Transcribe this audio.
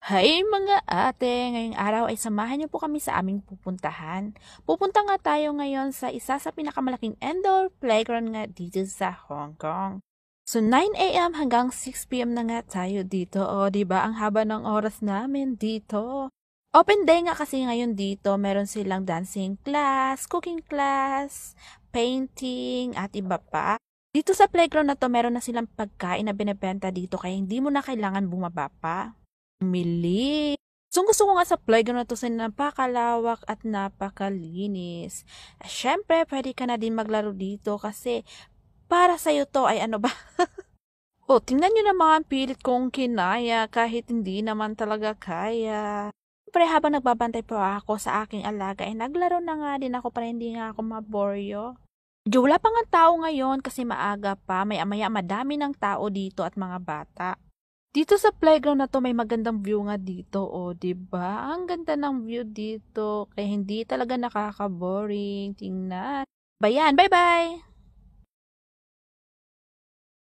Hi mga ate! Ngayong araw ay samahan niyo po kami sa aming pupuntahan. Pupunta nga tayo ngayon sa isa sa pinakamalaking indoor playground nga dito sa Hong Kong. So 9 a.m. hanggang 6 p.m. na nga tayo dito. O, di ba ang haba ng oras namin dito? Open day nga kasi ngayon dito. Meron silang dancing class, cooking class, painting, at iba pa. Dito sa playground na to, meron na silang pagkain na binebenta dito kaya hindi mo na kailangan bumaba pa. Bumili. Gustong-gusto ko nga sa playground na 'to kasi napakalawak at napakalinis. Siyempre puwede ka na din maglaro dito kasi para sa'yo 'to ay ano ba, oh, tingnan niyo naman pilit kong kinaya kahit hindi naman talaga kaya. Siyempre habang nagbabantay pa ako sa aking alaga, naglaro na nga din ako para hindi nga ako maboryo. Medyo wala pa ngang tao ngayon kasi maaga pa, maya-maya madami ng tao dito at mga bata. Dito sa playground na 'to may magandang view nga dito, oh, 'di ba? Ang ganda ng view dito kaya hindi talaga nakaka-boring tingnan. Ba bye-bye!